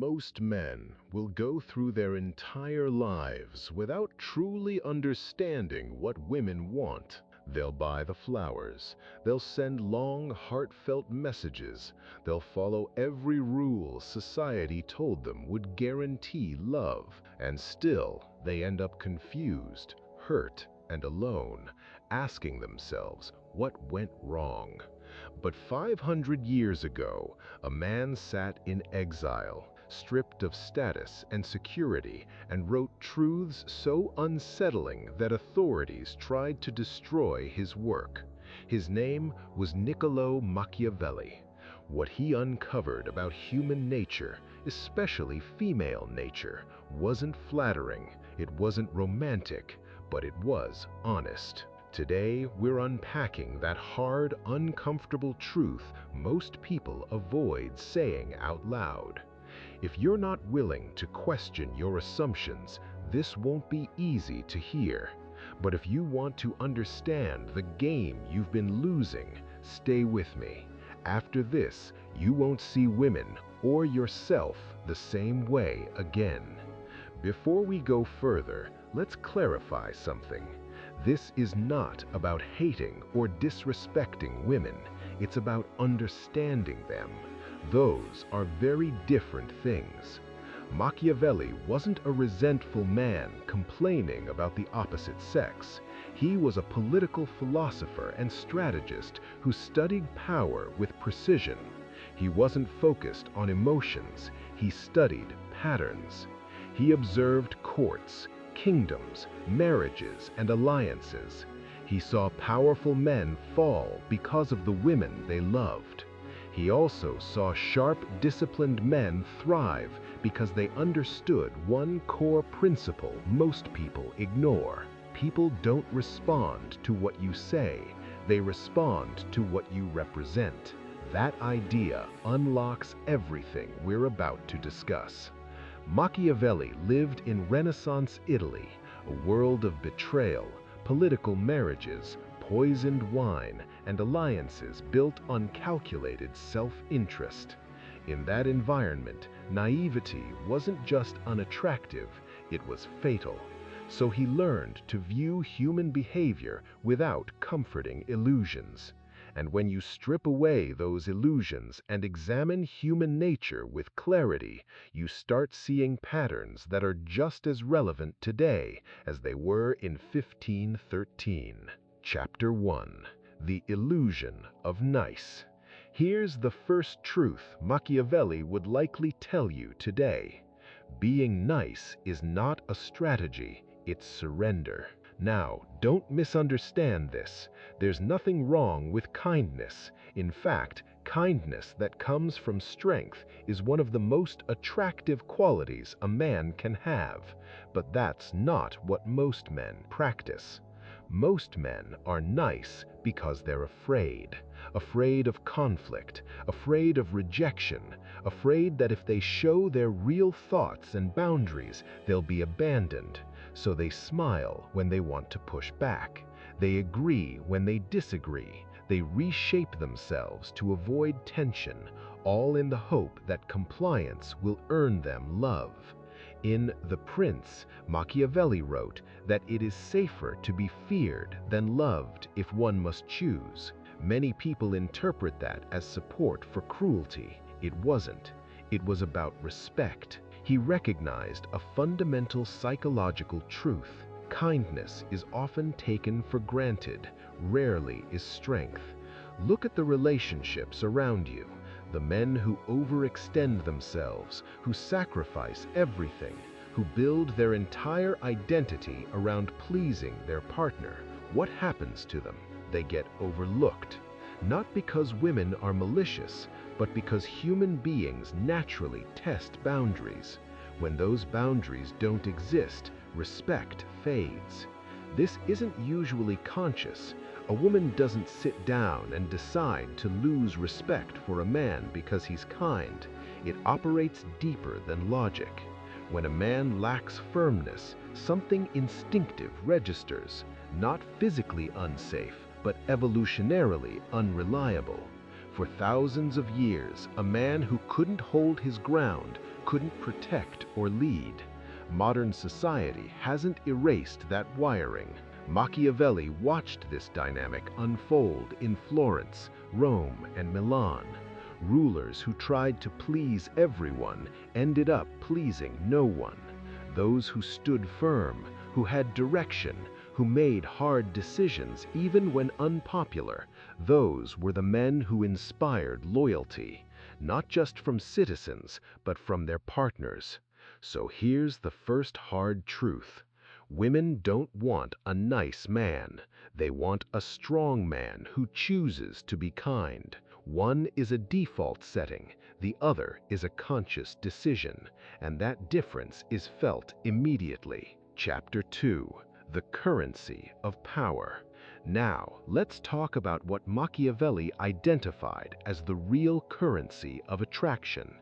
Most men will go through their entire lives without truly understanding what women want. They'll buy the flowers, they'll send long, heartfelt messages, they'll follow every rule society told them would guarantee love, and still they end up confused, hurt, and alone, asking themselves what went wrong. But 500 years ago, a man sat in exile, stripped of status and security, and wrote truths so unsettling that authorities tried to destroy his work. His name was Niccolò Machiavelli. What he uncovered about human nature, especially female nature, wasn't flattering, it wasn't romantic, but it was honest. Today, we're unpacking that hard, uncomfortable truth most people avoid saying out loud. If you're not willing to question your assumptions, this won't be easy to hear. But if you want to understand the game you've been losing, stay with me. After this, you won't see women or yourself the same way again. Before we go further, let's clarify something. This is not about hating or disrespecting women. It's about understanding them. Those are very different things. Machiavelli wasn't a resentful man complaining about the opposite sex. He was a political philosopher and strategist who studied power with precision. He wasn't focused on emotions. He studied patterns. He observed courts, kingdoms, marriages, and alliances. He saw powerful men fall because of the women they loved. He also saw sharp, disciplined men thrive because they understood one core principle most people ignore. People don't respond to what you say, they respond to what you represent. That idea unlocks everything we're about to discuss. Machiavelli lived in Renaissance Italy, a world of betrayal, political marriages, poisoned wine, and alliances built on calculated self-interest. In that environment, naivety wasn't just unattractive, it was fatal. So he learned to view human behavior without comforting illusions. And when you strip away those illusions and examine human nature with clarity, you start seeing patterns that are just as relevant today as they were in 1513. Chapter 1. The Illusion of Nice. Here's the first truth Machiavelli would likely tell you today. Being nice is not a strategy, it's surrender. Now, don't misunderstand this. There's nothing wrong with kindness. In fact, kindness that comes from strength is one of the most attractive qualities a man can have. But that's not what most men practice. Most men are nice because they're afraid. Afraid of conflict, afraid of rejection, afraid that if they show their real thoughts and boundaries, they'll be abandoned. So they smile when they want to push back. They agree when they disagree. They reshape themselves to avoid tension, all in the hope that compliance will earn them love. In The Prince, Machiavelli wrote that it is safer to be feared than loved if one must choose. Many people interpret that as support for cruelty. It wasn't. It was about respect. He recognized a fundamental psychological truth. Kindness is often taken for granted, rarely is strength. Look at the relationships around you. The men who overextend themselves, who sacrifice everything, who build their entire identity around pleasing their partner. What happens to them? They get overlooked. Not because women are malicious, but because human beings naturally test boundaries. When those boundaries don't exist, respect fades. This isn't usually conscious. A woman doesn't sit down and decide to lose respect for a man because he's kind. It operates deeper than logic. When a man lacks firmness, something instinctive registers, not physically unsafe, but evolutionarily unreliable. For thousands of years, a man who couldn't hold his ground, couldn't protect or lead. Modern society hasn't erased that wiring. Machiavelli watched this dynamic unfold in Florence, Rome, and Milan. Rulers who tried to please everyone ended up pleasing no one. Those who stood firm, who had direction, who made hard decisions even when unpopular, those were the men who inspired loyalty, not just from citizens, but from their partners. So here's the first hard truth. Women don't want a nice man. They want a strong man who chooses to be kind. One is a default setting, the other is a conscious decision, and that difference is felt immediately. Chapter 2. The currency of power. Now, let's talk about what Machiavelli identified as the real currency of attraction.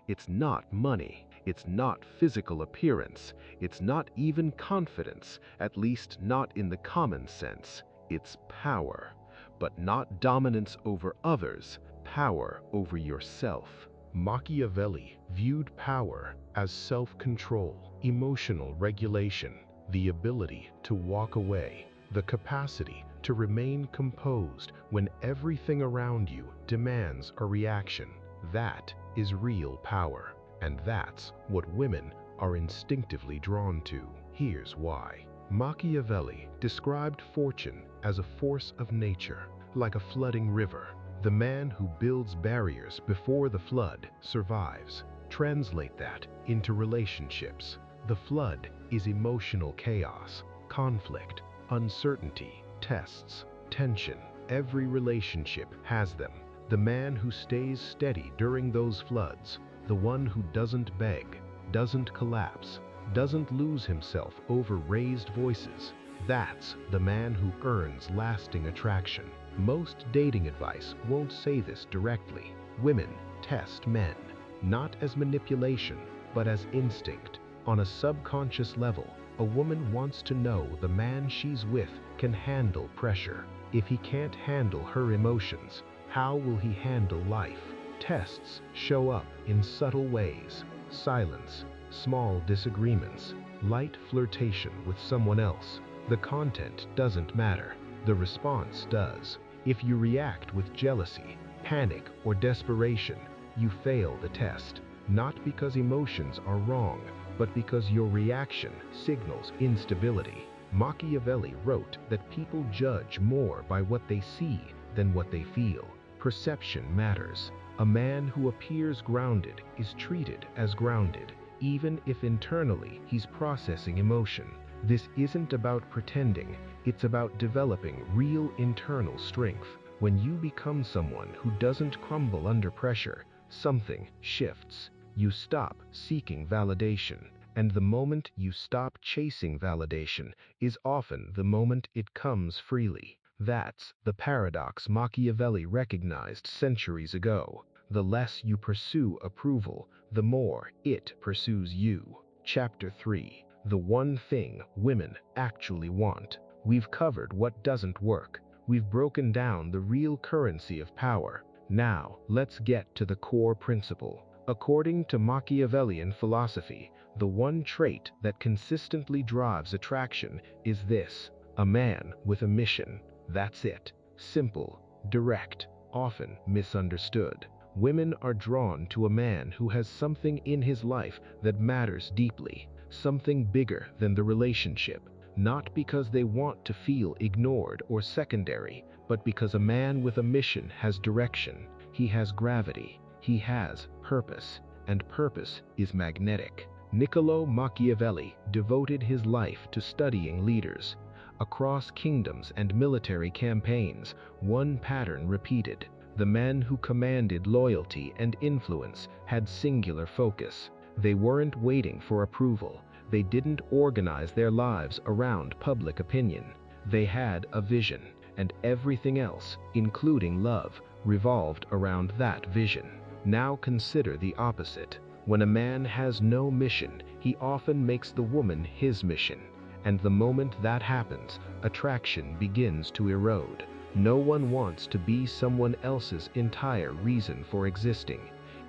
It's not money. It's not physical appearance. It's not even confidence, at least not in the common sense. It's power. But not dominance over others, power over yourself. Machiavelli viewed power as self-control, emotional regulation, the ability to walk away, the capacity to remain composed when everything around you demands a reaction. That is real power. And that's what women are instinctively drawn to. Here's why. Machiavelli described fortune as a force of nature, like a flooding river. The man who builds barriers before the flood survives. Translate that into relationships. The flood is emotional chaos, conflict, uncertainty, tests, tension. Every relationship has them. The man who stays steady during those floods, the one who doesn't beg, doesn't collapse, doesn't lose himself over raised voices, that's the man who earns lasting attraction. Most dating advice won't say this directly. Women test men, not as manipulation, but as instinct. On a subconscious level, a woman wants to know the man she's with can handle pressure. If he can't handle her emotions, how will he handle life? Tests show up in subtle ways: silence, small disagreements, light flirtation with someone else. The content doesn't matter, the response does. If you react with jealousy, panic, or desperation, you fail the test, not because emotions are wrong, but because your reaction signals instability. Machiavelli wrote that people judge more by what they see than what they feel. Perception matters. A man who appears grounded is treated as grounded, even if internally he's processing emotion. This isn't about pretending, it's about developing real internal strength. When you become someone who doesn't crumble under pressure, something shifts. You stop seeking validation, and the moment you stop chasing validation is often the moment it comes freely. That's the paradox Machiavelli recognized centuries ago. The less you pursue approval, the more it pursues you. Chapter 3. The one thing women actually want. We've covered what doesn't work. We've broken down the real currency of power. Now, let's get to the core principle. According to Machiavellian philosophy, the one trait that consistently drives attraction is this: a man with a mission. That's it. Simple, direct, often misunderstood. Women are drawn to a man who has something in his life that matters deeply, something bigger than the relationship, not because they want to feel ignored or secondary, but because a man with a mission has direction, he has gravity, he has purpose, and purpose is magnetic. Niccolò Machiavelli devoted his life to studying leaders. Across kingdoms and military campaigns, one pattern repeated. The men who commanded loyalty and influence had singular focus. They weren't waiting for approval. They didn't organize their lives around public opinion. They had a vision, and everything else, including love, revolved around that vision. Now consider the opposite. When a man has no mission, he often makes the woman his mission. And the moment that happens, attraction begins to erode. No one wants to be someone else's entire reason for existing.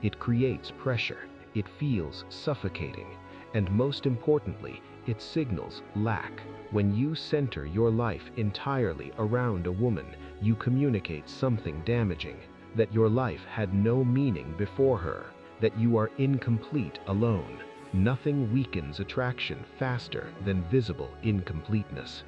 It creates pressure, it feels suffocating, and most importantly, it signals lack. When you center your life entirely around a woman, you communicate something damaging, that your life had no meaning before her, that you are incomplete alone. Nothing weakens attraction faster than visible incompleteness.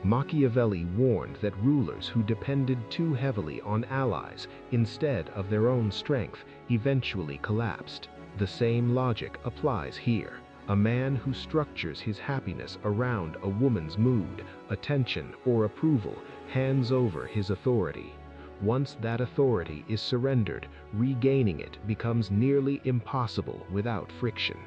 Machiavelli warned that rulers who depended too heavily on allies instead of their own strength eventually collapsed. The same logic applies here. A man who structures his happiness around a woman's mood, attention, or approval hands over his authority. Once that authority is surrendered, regaining it becomes nearly impossible without friction.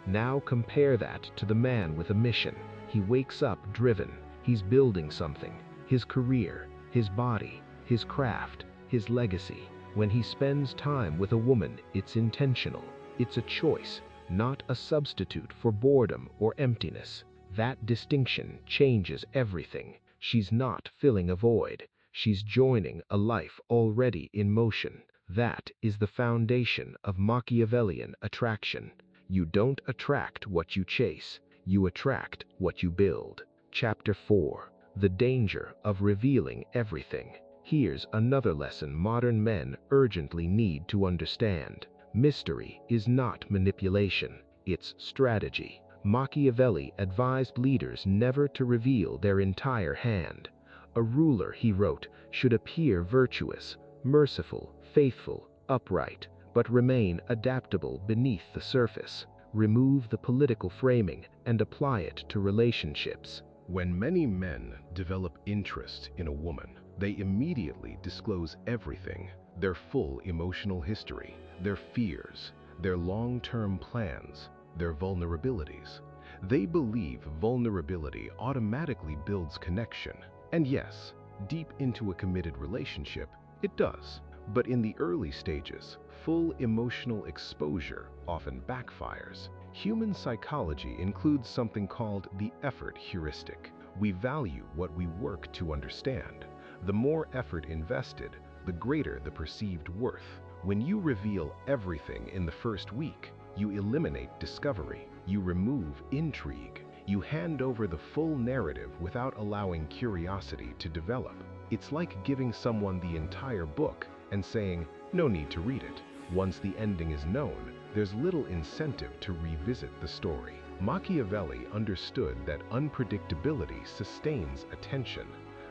Now compare that to the man with a mission. He wakes up driven. He's building something: his career, his body, his craft, his legacy. When he spends time with a woman, it's intentional. It's a choice, not a substitute for boredom or emptiness. That distinction changes everything. She's not filling a void. She's joining a life already in motion. That is the foundation of Machiavellian attraction. You don't attract what you chase. You attract what you build. Chapter 4. The Danger of Revealing Everything. Here's another lesson modern men urgently need to understand. Mystery is not manipulation, it's strategy. Machiavelli advised leaders never to reveal their entire hand. A ruler, he wrote, should appear virtuous, merciful, faithful, upright, but remain adaptable beneath the surface. Remove the political framing and apply it to relationships. When many men develop interest in a woman, they immediately disclose everything: their full emotional history, their fears, their long-term plans, their vulnerabilities. They believe vulnerability automatically builds connection. And yes, deep into a committed relationship, it does. But in the early stages, full emotional exposure often backfires. Human psychology includes something called the effort heuristic. We value what we work to understand. The more effort invested, the greater the perceived worth. When you reveal everything in the first week, you eliminate discovery, you remove intrigue, you hand over the full narrative without allowing curiosity to develop. It's like giving someone the entire book and saying, "No need to read it." Once the ending is known, there's little incentive to revisit the story. Machiavelli understood that unpredictability sustains attention.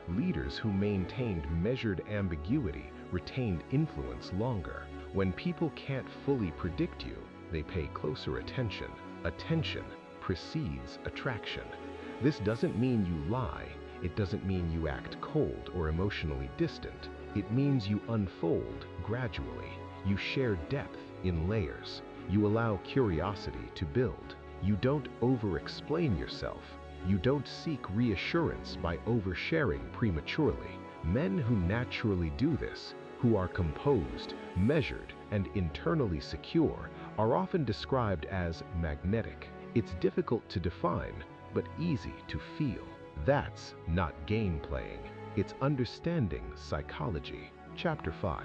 Leaders who maintained measured ambiguity retained influence longer. When people can't fully predict you, they pay closer attention. Attention precedes attraction. This doesn't mean you lie. It doesn't mean you act cold or emotionally distant. It means you unfold gradually. You share depth in layers. You allow curiosity to build. You don't over-explain yourself. You don't seek reassurance by oversharing prematurely. Men who naturally do this, who are composed, measured, and internally secure, are often described as magnetic. It's difficult to define, but easy to feel. That's not game playing. It's understanding psychology. Chapter 5.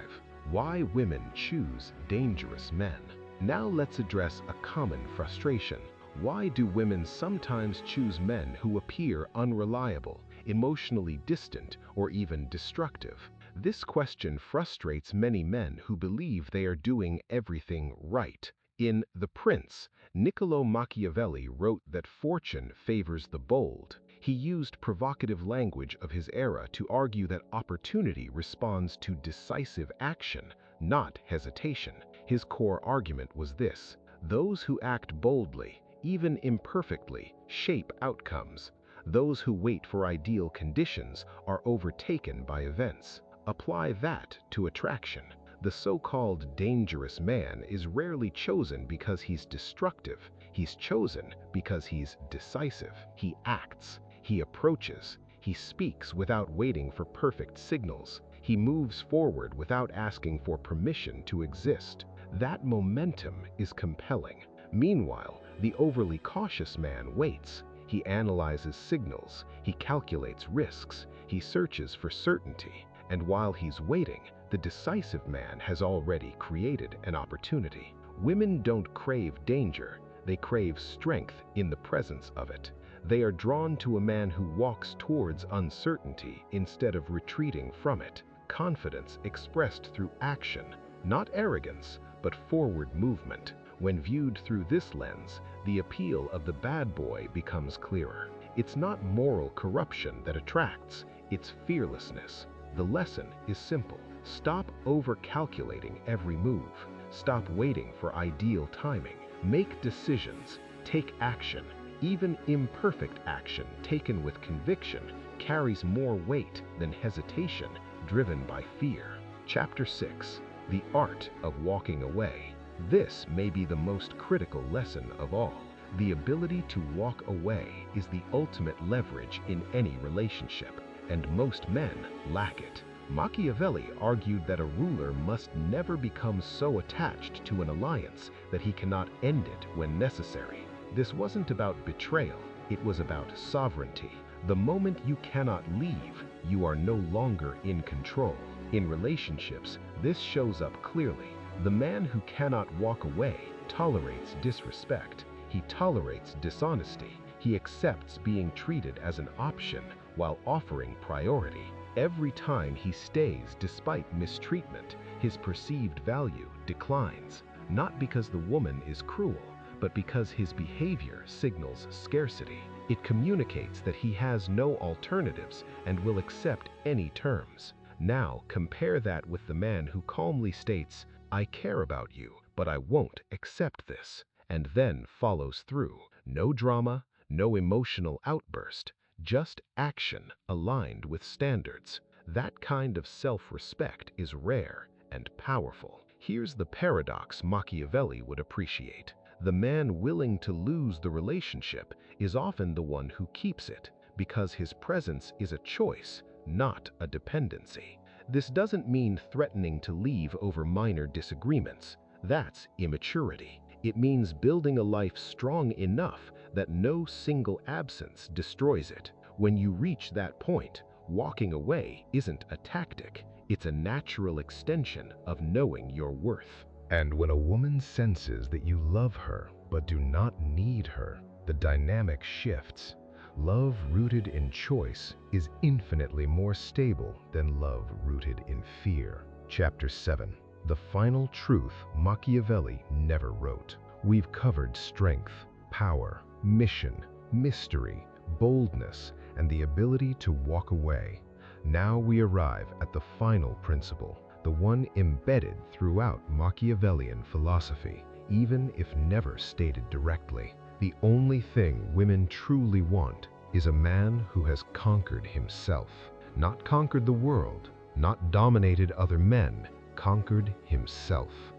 Why women choose dangerous men. Now let's address a common frustration. Why do women sometimes choose men who appear unreliable, emotionally distant, or even destructive? This question frustrates many men who believe they are doing everything right. In The Prince, Niccolò Machiavelli wrote that fortune favors the bold. He used provocative language of his era to argue that opportunity responds to decisive action, not hesitation. His core argument was this: those who act boldly, even imperfectly, shape outcomes. Those who wait for ideal conditions are overtaken by events. Apply that to attraction. The so-called dangerous man is rarely chosen because he's destructive. He's chosen because he's decisive. He acts. He approaches. He speaks without waiting for perfect signals. He moves forward without asking for permission to exist. That momentum is compelling. Meanwhile, the overly cautious man waits. He analyzes signals. He calculates risks. He searches for certainty. And while he's waiting, the decisive man has already created an opportunity. Women don't crave danger, they crave strength in the presence of it. They are drawn to a man who walks towards uncertainty instead of retreating from it. Confidence expressed through action, not arrogance, but forward movement. When viewed through this lens, the appeal of the bad boy becomes clearer. It's not moral corruption that attracts, it's fearlessness. The lesson is simple. Stop over-calculating every move. Stop waiting for ideal timing. Make decisions. Take action. Even imperfect action taken with conviction carries more weight than hesitation driven by fear. Chapter 6. The Art of Walking Away. This may be the most critical lesson of all. The ability to walk away is the ultimate leverage in any relationship, and most men lack it. Machiavelli argued that a ruler must never become so attached to an alliance that he cannot end it when necessary. This wasn't about betrayal, it was about sovereignty. The moment you cannot leave, you are no longer in control. In relationships, this shows up clearly. The man who cannot walk away tolerates disrespect. He tolerates dishonesty. He accepts being treated as an option while offering priority. Every time he stays despite mistreatment, his perceived value declines. Not because the woman is cruel, but because his behavior signals scarcity. It communicates that he has no alternatives and will accept any terms. Now compare that with the man who calmly states, "I care about you, but I won't accept this," and then follows through. No drama, no emotional outburst, just action aligned with standards. That kind of self-respect is rare and powerful. Here's the paradox Machiavelli would appreciate. The man willing to lose the relationship is often the one who keeps it, because his presence is a choice, not a dependency. This doesn't mean threatening to leave over minor disagreements. That's immaturity. It means building a life strong enough that no single absence destroys it. When you reach that point, walking away isn't a tactic, it's a natural extension of knowing your worth. And when a woman senses that you love her but do not need her, the dynamic shifts. Love rooted in choice is infinitely more stable than love rooted in fear. Chapter 7. The final truth Machiavelli never wrote. We've covered strength, power, mission, mystery, boldness, and the ability to walk away. Now we arrive at the final principle, the one embedded throughout Machiavellian philosophy, even if never stated directly. The only thing women truly want is a man who has conquered himself. Not conquered the world, not dominated other men, conquered himself.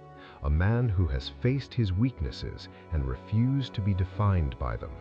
A man who has faced his weaknesses and refused to be defined by them.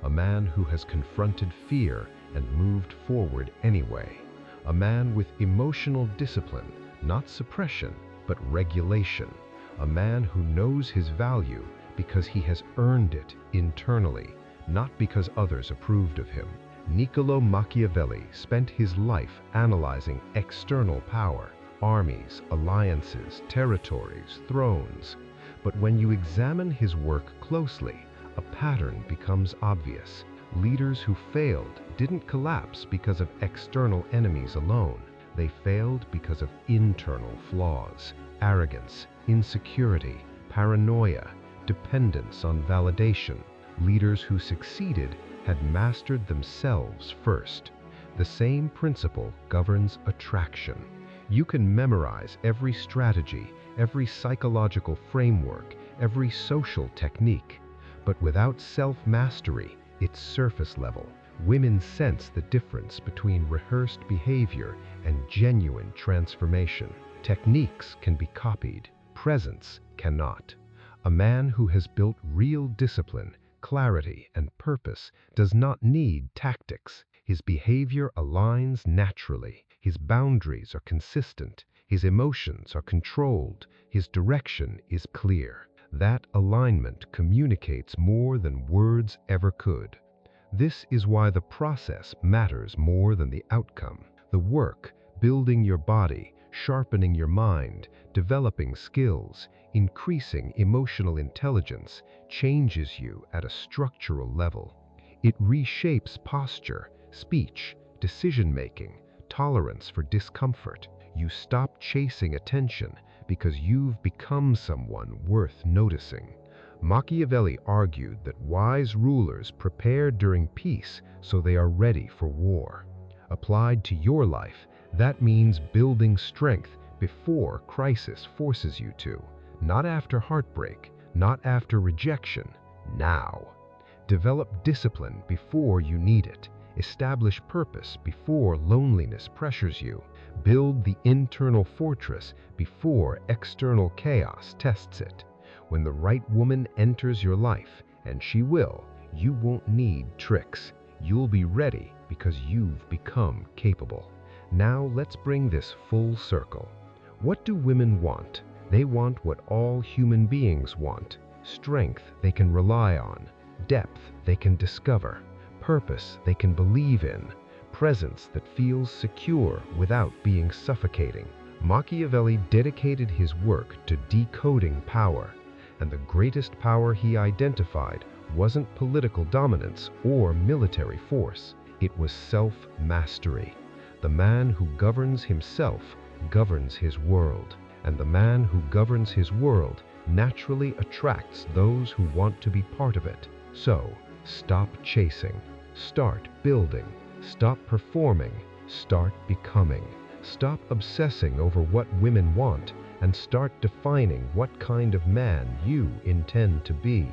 A man who has confronted fear and moved forward anyway. A man with emotional discipline, not suppression, but regulation. A man who knows his value because he has earned it internally, not because others approved of him. Niccolò Machiavelli spent his life analyzing external power, armies, alliances, territories, thrones. But when you examine his work closely, a pattern becomes obvious. Leaders who failed didn't collapse because of external enemies alone. They failed because of internal flaws, arrogance, insecurity, paranoia, dependence on validation. Leaders who succeeded had mastered themselves first. The same principle governs attraction. You can memorize every strategy, every psychological framework, every social technique, but without self-mastery, it's surface level. Women sense the difference between rehearsed behavior and genuine transformation. Techniques can be copied, presence cannot. A man who has built real discipline, clarity, and purpose does not need tactics. His behavior aligns naturally. His boundaries are consistent. His emotions are controlled. His direction is clear. That alignment communicates more than words ever could. This is why the process matters more than the outcome. The work Building your body, sharpening your mind, developing skills, increasing emotional intelligence changes you at a structural level. It reshapes posture, speech, decision-making, tolerance for discomfort. You stop chasing attention because you've become someone worth noticing. Machiavelli argued that wise rulers prepare during peace so they are ready for war. Applied to your life, that means building strength before crisis forces you to. Not after heartbreak, not after rejection, now. Develop discipline before you need it. Establish purpose before loneliness pressures you. Build the internal fortress before external chaos tests it. When the right woman enters your life, and she will, you won't need tricks. You'll be ready because you've become capable. Now let's bring this full circle. What do women want? They want what all human beings want: strength they can rely on, depth they can discover, purpose they can believe in, presence that feels secure without being suffocating. Machiavelli dedicated his work to decoding power, and the greatest power he identified wasn't political dominance or military force. It was self-mastery. The man who governs himself governs his world, and the man who governs his world naturally attracts those who want to be part of it. So, stop chasing, start building, stop performing, start becoming. Stop obsessing over what women want and start defining what kind of man you intend to be.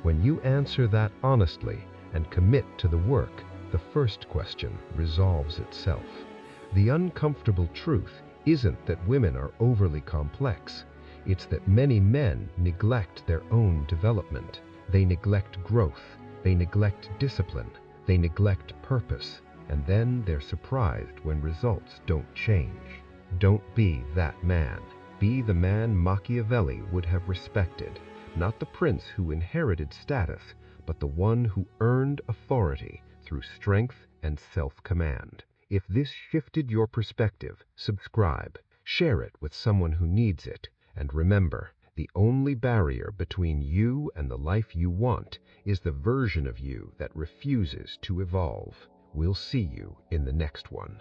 When you answer that honestly and commit to the work, the first question resolves itself. The uncomfortable truth isn't that women are overly complex. It's that many men neglect their own development. They neglect growth. They neglect discipline. They neglect purpose. And then they're surprised when results don't change. Don't be that man. Be the man Machiavelli would have respected. Not the prince who inherited status, but the one who earned authority through strength and self-command. If this shifted your perspective, subscribe, share it with someone who needs it, and remember, the only barrier between you and the life you want is the version of you that refuses to evolve. We'll see you in the next one.